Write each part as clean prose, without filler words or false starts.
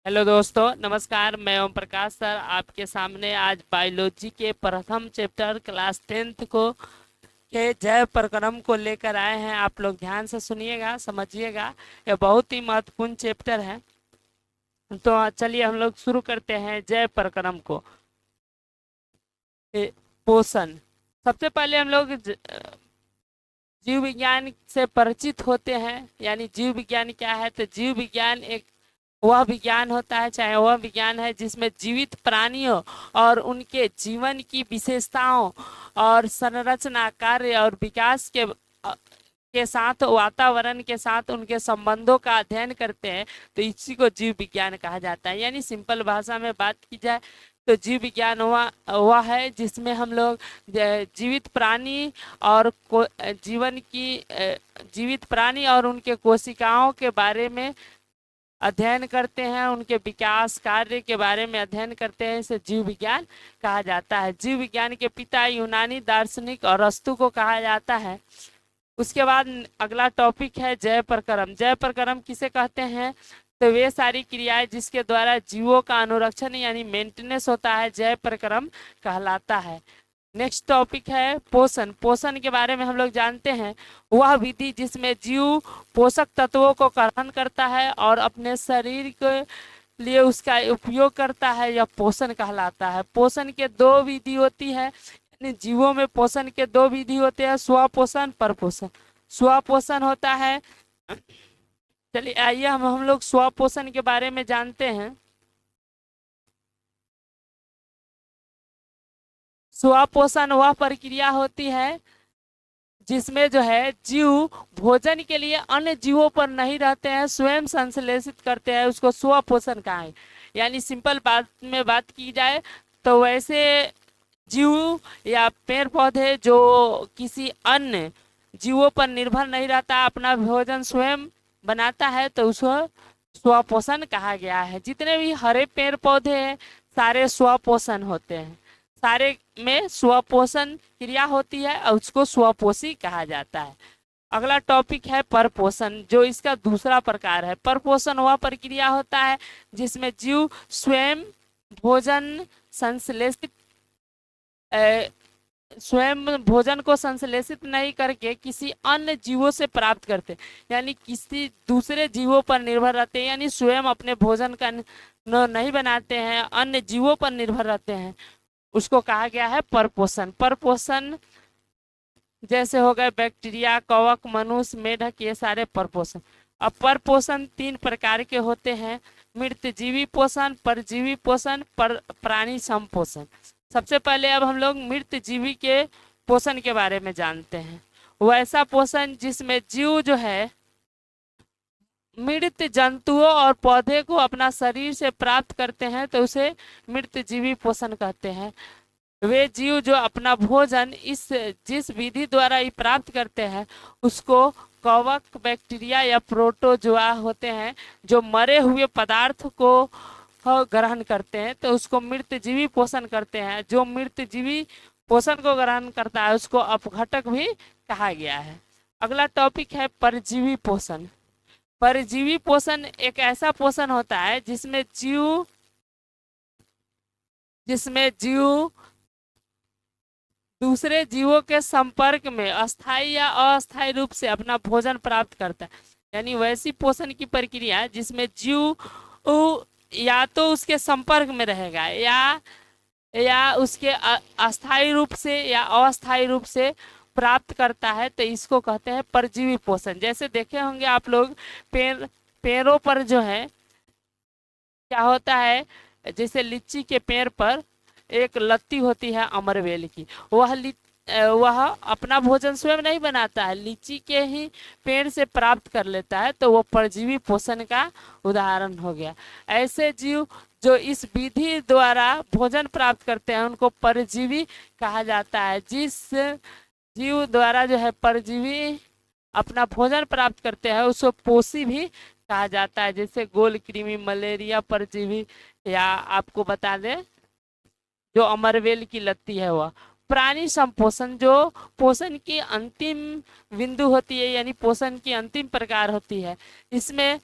Hello दोस्तों, नमस्कार। मैं ओम प्रकाश सर आपके सामने आज बायोलॉजी के प्रथम चैप्टर क्लास 10th को के जैव प्रक्रम को लेकर आए हैं। आप लोग ध्यान से सुनिएगा, समझिएगा। यह बहुत ही महत्वपूर्ण चैप्टर है। तो चलिए हम लोग शुरू करते हैं जैव प्रक्रम को। पोषण। सबसे पहले हम लोग जीव विज्ञान से परिचित होते हैं। यानी जीव विज्ञान क्या है, तो जीव विज्ञान एक वह विज्ञान होता है, चाहे वह विज्ञान है जिसमें जीवित प्राणियों और उनके जीवन की विशेषताओं और संरचना, कार्य और विकास के साथ, वातावरण के साथ उनके संबंधों का अध्ययन करते हैं। तो इसी को जीव विज्ञान कहा जाता है। यानी सिंपल भाषा में बात की जाए तो जीव विज्ञान वह है जिसमें हम लोग जीवित प्राणी और जीवित प्राणी और उनके कोशिकाओं के बारे में अध्ययन करते हैं, उनके विकास कार्य के बारे में अध्ययन करते हैं। इसे जीव विज्ञान कहा जाता है। जीव विज्ञान के पिता यूनानी दार्शनिक अरस्तु को कहा जाता है। उसके बाद अगला टॉपिक है जैव प्रक्रम। जैव प्रक्रम किसे कहते हैं, तो वे सारी क्रियाएं जिसके द्वारा जीवों का अनुरक्षण यानी मेंटेनेंस होता है, जैव प्रक्रम कहलाता है। नेक्स्ट टॉपिक है पोषण। पोषण के बारे में हम लोग जानते हैं, वह विधि जिसमें जीव पोषक तत्वों को ग्रहण करता है और अपने शरीर के लिए उसका उपयोग करता है, यह पोषण कहलाता है। पोषण के दो विधि होती है, यानी जीवों में पोषण के दो विधि होते हैं, स्वपोषण, परपोषण। स्वपोषण होता है, चलिए आइए हम लोग स्वपोषण के बारे में जानते हैं। स्वपोषण वह प्रक्रिया होती है जिसमें जो है जीव भोजन के लिए अन्य जीवों पर नहीं रहते हैं, स्वयं संश्लेषित करते हैं, उसको स्वपोषण कहा है। यानी सिंपल बात में बात की जाए तो वैसे जीव या पेड़ पौधे जो किसी अन्य जीवों पर निर्भर नहीं रहता, अपना भोजन स्वयं बनाता है, तो उसको स्वपोषण कहा गया है। जितने भी हरे पेड़ पौधे हैं सारे स्वपोषण होते हैं, सारे में स्वपोषण क्रिया होती है और उसको स्वपोषी कहा जाता है। अगला टॉपिक है परपोषण, जो इसका दूसरा प्रकार है। परपोषण वह प्रक्रिया होता है जिसमें जीव स्वयं भोजन संश्लेषित स्वयं भोजन को संश्लेषित नहीं करके किसी अन्य जीवों से प्राप्त करते, यानी किसी दूसरे जीवों पर निर्भर रहते हैं, यानी स्वयं अपने भोजन का नहीं बनाते हैं, अन्य जीवों पर निर्भर रहते हैं, उसको कहा गया है परपोषण। परपोषण जैसे हो गए बैक्टीरिया, कवक, मनुष्य, मेढक, ये सारे परपोषण। अब परपोषण तीन प्रकार के होते हैं, मृतजीवी पोषण, परजीवी पोषण, प्राणी संपोषण। सबसे पहले अब हम लोग मृतजीवी के पोषण के बारे में जानते हैं। वैसा पोषण जिसमें जीव जो है मृत जंतुओं और पौधे को अपना शरीर से प्राप्त करते हैं, तो उसे मृतजीवी पोषण कहते हैं। वे जीव जो अपना भोजन जिस विधि द्वारा ही प्राप्त करते हैं उसको कवक, बैक्टीरिया या प्रोटोजोआ होते हैं, जो मरे हुए पदार्थ को ग्रहण करते हैं, तो उसको मृतजीवी पोषण करते हैं। जो मृतजीवी पोषण को ग्रहण करता है उसको अपघटक भी कहा गया है। अगला टॉपिक है परजीवी पोषण। परजीवी पोषण एक ऐसा पोषण होता है जिसमें जीव दूसरे जीवों के संपर्क में अस्थायी या अस्थायी रूप से अपना भोजन प्राप्त करता है। यानी वैसी पोषण की प्रक्रिया जिसमें जीव या तो उसके संपर्क में रहेगा या उसके अस्थायी रूप से या अस्थायी रूप से प्राप्त करता है, तो इसको कहते हैं परजीवी पोषण। जैसे देखे होंगे आप लोग पेड़ों पर जो है क्या होता है, जैसे लीची के पेड़ पर एक लत्ती होती है अमरवेल की, वह अपना भोजन स्वयं नहीं बनाता है, लीची के ही पेड़ से प्राप्त कर लेता है, तो वो परजीवी पोषण का उदाहरण हो गया। ऐसे जीव जो इस विधि द्वारा भोजन प्राप्त करते हैं उनको परजीवी कहा जाता है। जिस जीव द्वारा जो है परजीवी अपना भोजन प्राप्त करते हैं उसको पोषी भी कहा जाता है। जैसे गोल कृमि, मलेरिया परजीवी, या आपको बता दें जो अमरवेल की लत्ती है वह। प्राणी संपोषण जो पोषण की अंतिम बिंदु होती है, यानी पोषण की अंतिम प्रकार होती है। इसमें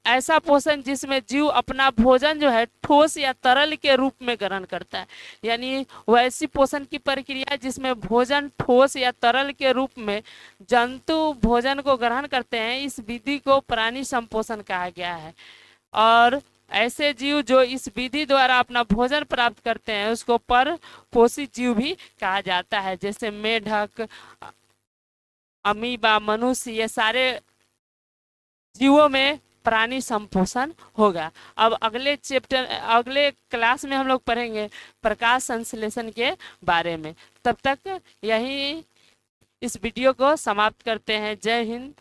ऐसा पोषण जिसमें जीव अपना भोजन जो है ठोस या तरल के रूप में ग्रहण करता है। यानी वैसी पोषण की प्रक्रिया जिसमें भोजन ठोस या तरल के रूप में जंतु भोजन को ग्रहण करते हैं, इस विधि को प्राणी संपोषण कहा गया है। और ऐसे जीव जो इस विधि द्वारा अपना भोजन प्राप्त करते हैं उसको परपोषित जीव भी कहा जाता है। जैसे मेढक, अमीबा, मनुष्य, ये सारे जीवों में प्राणी संपोषण होगा। अब अगले क्लास में हम लोग पढ़ेंगे प्रकाश संश्लेषण के बारे में। तब तक यही इस वीडियो को समाप्त करते हैं। जय हिंद,